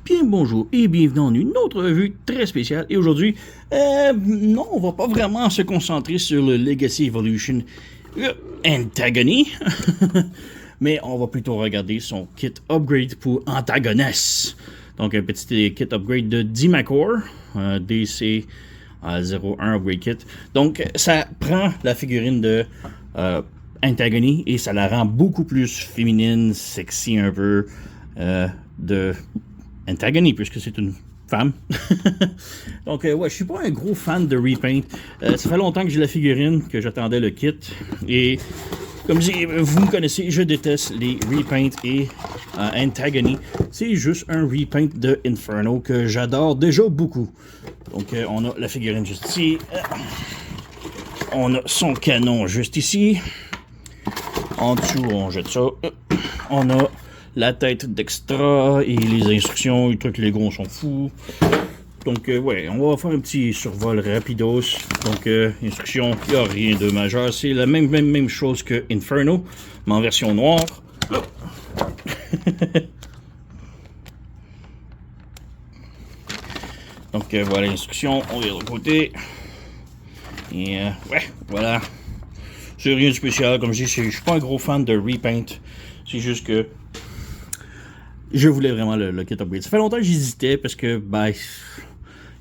Bien bonjour et bienvenue dans une autre revue très spéciale. Et aujourd'hui, non, on va pas vraiment se concentrer sur le Legacy Evolution Antagony, mais on va plutôt regarder son kit upgrade pour Antagoness. Donc un petit kit upgrade de Dimacor, DC 01 upgrade kit. Donc ça prend la figurine de Antagony et ça la rend beaucoup plus féminine, sexy un peu, de Antagony, puisque c'est une femme. Donc, ouais, je suis pas un gros fan de Repaint. Ça fait longtemps que j'ai la figurine, que j'attendais le kit. Et, comme vous me connaissez, je déteste les Repaint et Antagony. C'est juste un Repaint de Inferno que j'adore déjà beaucoup. Donc, on a la figurine juste ici. On a son canon juste ici. En dessous, on jette ça. On a la tête d'extra et les instructions, les trucs Lego, on s'en fout. Donc, ouais, on va faire un petit survol rapidos. Donc, instructions, il n'y a rien de majeur. C'est la même chose que Inferno, mais en version noire. Donc, voilà l'instruction. On est de l'autre côté. Et, ouais, voilà. C'est rien de spécial. Comme je dis, je suis pas un gros fan de Repaint. C'est juste que je voulais vraiment le kit upgrade. Ça fait longtemps que j'hésitais parce que, ben,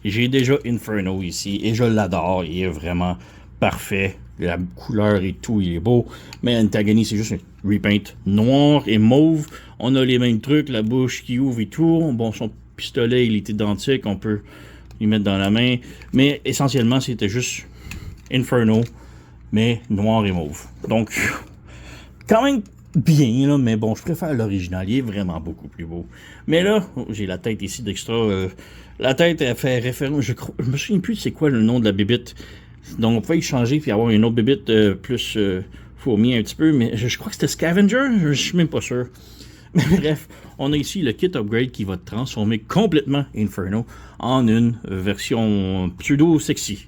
j'ai déjà Inferno ici et je l'adore. Il est vraiment parfait. La couleur et tout, il est beau. Mais Antagony, c'est juste un repaint noir et mauve. On a les mêmes trucs, la bouche qui ouvre et tout. Bon, son pistolet, il est identique. On peut lui mettre dans la main. Mais essentiellement, c'était juste Inferno, mais noir et mauve. Donc, quand même bien, là, mais bon, je préfère l'original. Il est vraiment beaucoup plus beau. Mais là, j'ai la tête ici d'extra. La tête, elle fait référence. Je me souviens plus c'est quoi le nom de la bébite. Donc, on pouvait y changer puis avoir une autre bébite plus fourmi un petit peu. Mais je crois que c'était Scavenger. Je suis même pas sûr. Mais bref, on a ici le kit upgrade qui va transformer complètement Inferno en une version pseudo-sexy.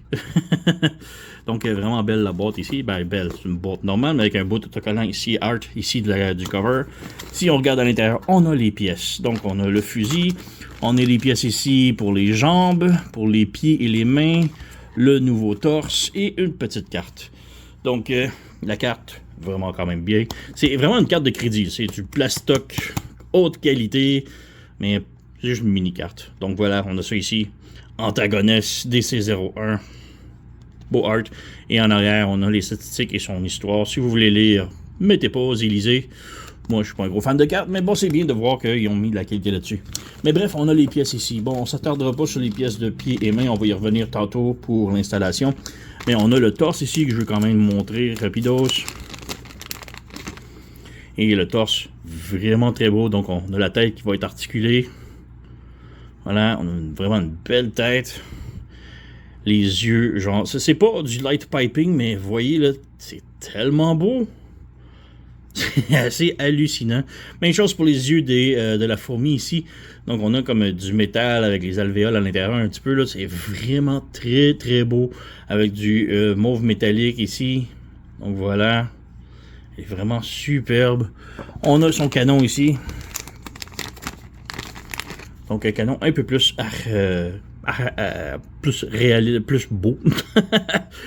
Donc, vraiment belle la boîte ici. Ben, belle, c'est une boîte normale, mais avec un bout autocollant ici, art, ici du cover. Si on regarde à l'intérieur, on a les pièces. Donc, on a le fusil. On a les pièces ici pour les jambes, pour les pieds et les mains, le nouveau torse et une petite carte. Donc, la carte, vraiment quand même bien. C'est vraiment une carte de crédit. C'est du plastoc haute qualité, mais c'est juste une mini-carte. Donc, voilà, on a ça ici. Antagoness DC01. Beau art. Et en arrière, on a les statistiques et son histoire. Si vous voulez lire, mettez pause et lisez. Moi, je suis pas un gros fan de cartes, mais bon, c'est bien de voir qu'ils ont mis de la qualité là-dessus. Mais bref, on a les pièces ici. Bon, on s'attardera pas sur les pièces de pieds et mains. On va y revenir tantôt pour l'installation. Mais on a le torse ici que je veux quand même montrer rapidos. Et le torse, vraiment très beau. Donc, on a la tête qui va être articulée. Voilà, on a vraiment une belle tête. Les yeux, genre, c'est pas du light piping, mais vous voyez, là, c'est tellement beau. C'est assez hallucinant. Même chose pour les yeux de la fourmi ici. Donc, on a comme du métal avec les alvéoles à l'intérieur un petit peu, là. C'est vraiment très, très beau. Avec du mauve métallique ici. Donc, voilà. Il est vraiment superbe. On a son canon ici. Donc, un canon un peu plus plus réel, plus beau.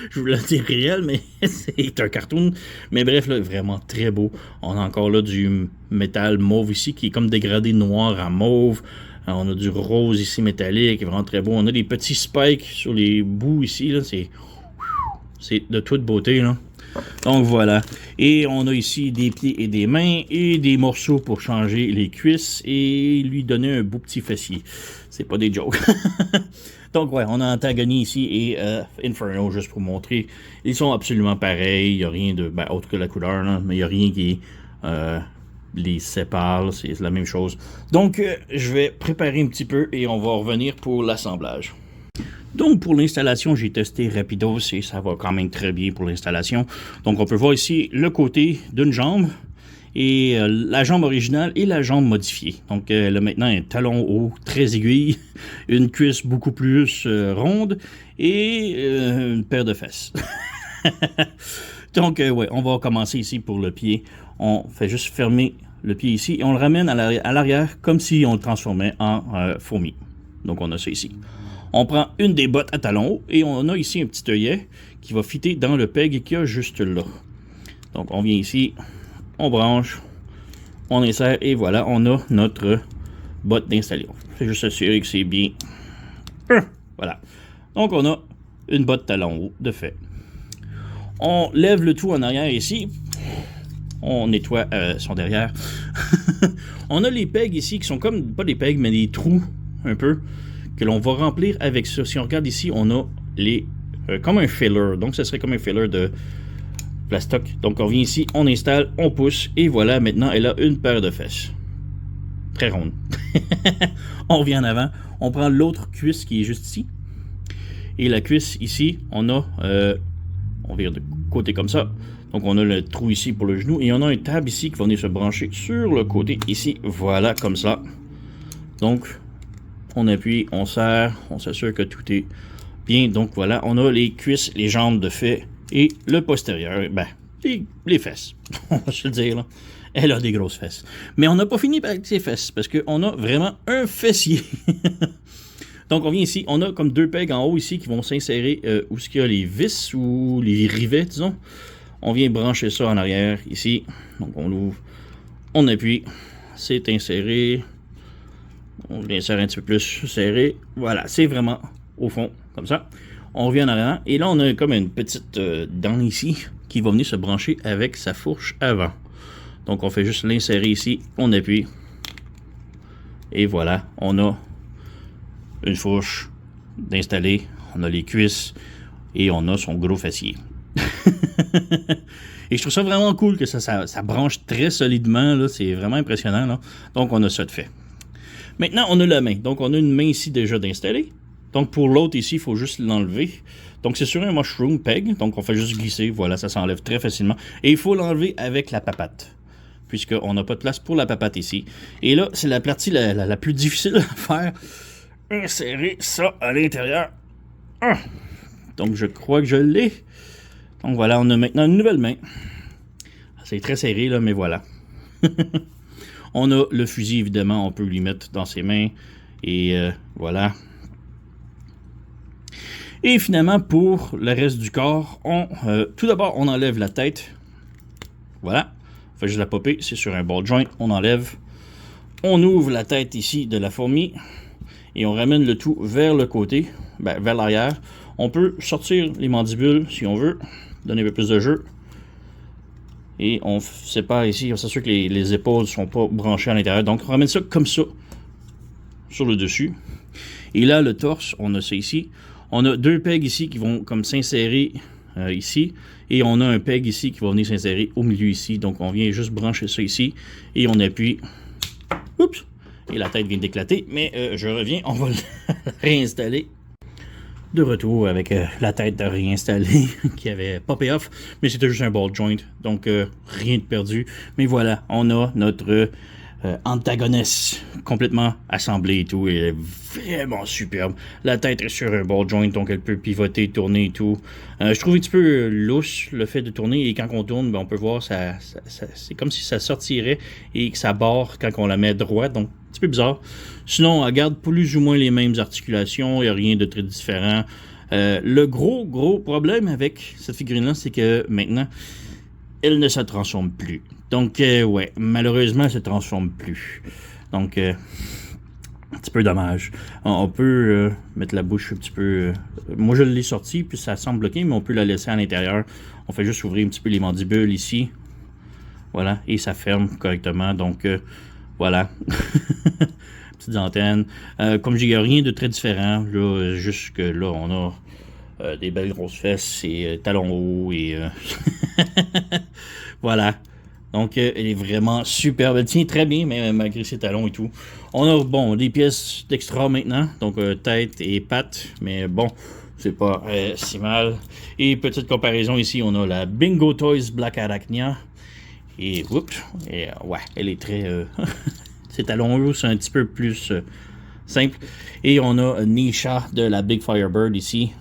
Je voulais dire réel, mais c'est un cartoon. Mais bref, là, vraiment très beau. On a encore là du métal mauve ici qui est comme dégradé noir à mauve. On a du rose ici métallique, vraiment très beau. On a des petits spikes sur les bouts ici. Là, c'est de toute beauté, là. Donc voilà. Et on a ici des pieds et des mains et des morceaux pour changer les cuisses et lui donner un beau petit fessier. C'est pas des jokes. Donc ouais, on a Antagony ici et Inferno juste pour montrer. Ils sont absolument pareils. Il n'y a rien de... Ben, autre que la couleur, là, mais il n'y a rien qui les sépare. C'est la même chose. Donc je vais préparer un petit peu et on va revenir pour l'assemblage. Donc, pour l'installation, j'ai testé rapidos et ça va quand même très bien pour l'installation. Donc, on peut voir ici le côté d'une jambe et la jambe originale et la jambe modifiée. Donc, là, maintenant, un talon haut très aiguille, une cuisse beaucoup plus ronde et une paire de fesses. Donc, ouais, on va commencer ici pour le pied. On fait juste fermer le pied ici et on le ramène à l'arrière comme si on le transformait en fourmi. Donc on a ça ici. On prend une des bottes à talons hauts et on a ici un petit œillet qui va fitter dans le peg qu'il y a juste là. Donc on vient ici, on branche, on insère et voilà, on a notre botte d'installation. C'est juste assurer que c'est bien. Voilà. Donc on a une botte talon haut de fait. On lève le tout en arrière ici. On nettoie son derrière. On a les pegs ici qui sont comme, pas des pegs, mais des trous un peu, que l'on va remplir avec ça. Si on regarde ici, on a les comme un filler. Donc ce serait comme un filler de plastoc. Donc on vient ici, on installe, on pousse, et voilà, maintenant elle a une paire de fesses. Très ronde. On revient en avant, on prend l'autre cuisse qui est juste ici. Et la cuisse ici, on a, on vire de côté comme ça. Donc on a le trou ici pour le genou. Et on a un tab ici qui va venir se brancher sur le côté ici. Voilà, comme ça. Donc, on appuie, on serre, on s'assure que tout est bien. Donc voilà, on a les cuisses, les jambes de fait. Et le postérieur, ben, les fesses. On va se le dire, là. Elle a des grosses fesses. Mais on n'a pas fini avec ses fesses, parce qu'on a vraiment un fessier. Donc on vient ici, on a comme deux pegs en haut ici qui vont s'insérer où est-ce qu'il y a les vis ou les rivets, disons. On vient brancher ça en arrière, ici. Donc on l'ouvre, on appuie, c'est inséré. On l'insère un petit peu plus serré. Voilà, c'est vraiment au fond, comme ça. On revient en arrière, et là on a comme une petite dent ici qui va venir se brancher avec sa fourche avant. Donc on fait juste l'insérer ici, on appuie. Et voilà, on a une fourche d'installer, on a les cuisses et on a son gros fessier. Et je trouve ça vraiment cool que ça branche très solidement, c'est vraiment impressionnant, là. Donc on a ça de fait. Maintenant on a la main, donc on a une main ici déjà d'installer. Donc pour l'autre ici, il faut juste l'enlever. Donc c'est sur un mushroom peg, donc on fait juste glisser, voilà, ça s'enlève très facilement. Et il faut l'enlever avec la papate, puisqu'on n'a pas de place pour la papate ici. Et là, c'est la partie la plus difficile à faire. Insérer ça à l'intérieur. Donc je crois que je l'ai. Donc voilà, on a maintenant une nouvelle main. C'est très serré là, mais voilà. On a le fusil, évidemment, on peut lui mettre dans ses mains. Et voilà. Et finalement, pour le reste du corps, tout d'abord, on enlève la tête. Voilà. On fait juste la popper, c'est sur un ball joint. On enlève. On ouvre la tête ici de la fourmi. Et on ramène le tout vers le côté, vers l'arrière. On peut sortir les mandibules si on veut, donner un peu plus de jeu. Et on sépare ici, on s'assure que les épaules ne sont pas branchées à l'intérieur. Donc on ramène ça comme ça, sur le dessus. Et là, le torse, on a ça ici. On a deux pegs ici qui vont comme s'insérer ici. Et on a un peg ici qui va venir s'insérer au milieu ici. Donc on vient juste brancher ça ici. Et on appuie. Oups! Et la tête vient d'éclater, mais je reviens, on va la réinstaller. De retour avec la tête réinstallée qui avait popé off, mais c'était juste un ball joint, donc rien de perdu. Mais voilà, on a notre antagoniste complètement assemblé et tout, et elle est vraiment superbe. La tête est sur un ball joint, donc elle peut pivoter, tourner et tout. Je trouve un petit peu louche le fait de tourner, et quand on tourne, on peut voir, c'est comme si ça sortirait et que ça barre quand on la met droite, donc un petit peu bizarre. Sinon, elle garde plus ou moins les mêmes articulations, il n'y a rien de très différent. Le gros problème avec cette figurine-là, c'est que maintenant, elle ne se transforme plus. Donc, ouais, malheureusement, elle ne se transforme plus. Donc, un petit peu dommage. On peut mettre la bouche un petit peu... moi, je l'ai sortie, puis ça semble bloqué, mais on peut la laisser à l'intérieur. On fait juste ouvrir un petit peu les mandibules ici. Voilà, et ça ferme correctement. Donc, voilà. Petites antennes. Comme je dis, il n'y a rien de très différent. Là, juste que là, on a des belles grosses fesses et talons hauts et... voilà. Donc, elle est vraiment superbe. Elle tient très bien, mais malgré ses talons et tout. On a, bon, des pièces d'extra maintenant. Donc, tête et pattes. Mais bon, c'est pas si mal. Et petite comparaison ici, on a la Bingo Toys Black Arachnia. Et, oups, et, ouais, elle est très... ses talons hauts, c'est un petit peu plus simple. Et on a Nisha de la Big Firebird ici.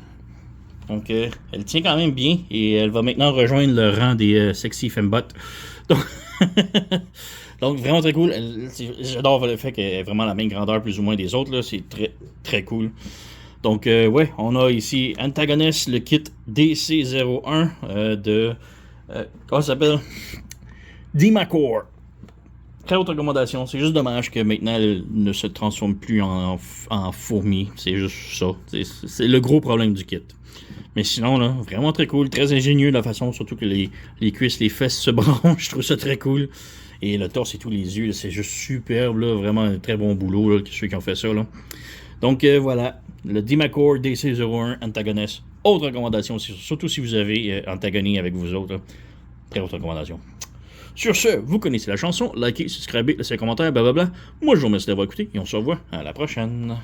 Donc, elle tient quand même bien. Et elle va maintenant rejoindre le rang des sexy fembots. Donc, Donc, vraiment très cool. J'adore le fait qu'elle est vraiment la même grandeur plus ou moins des autres. C'est très, très cool. Donc, ouais, on a ici Antagonist, le kit DC01 de... comment ça s'appelle? Dimacor. Très haute recommandation. C'est juste dommage que maintenant, elle ne se transforme plus en fourmi. C'est juste ça. C'est le gros problème du kit. Mais sinon, là, vraiment très cool. Très ingénieux la façon, surtout que les cuisses, les fesses se branchent. Je trouve ça très cool. Et le torse et tous les yeux, c'est juste superbe. Là. Vraiment un très bon boulot, là, ceux qui ont fait ça. Là. Donc, voilà. Le Dimacor DC01 Antagonist. Autre recommandation, surtout si vous avez Antagonie avec vous autres. Là. Très haute recommandation. Sur ce, vous connaissez la chanson, likez, subscribez, laissez un commentaire, blablabla. Moi, je vous remercie d'avoir écouté et on se revoit à la prochaine.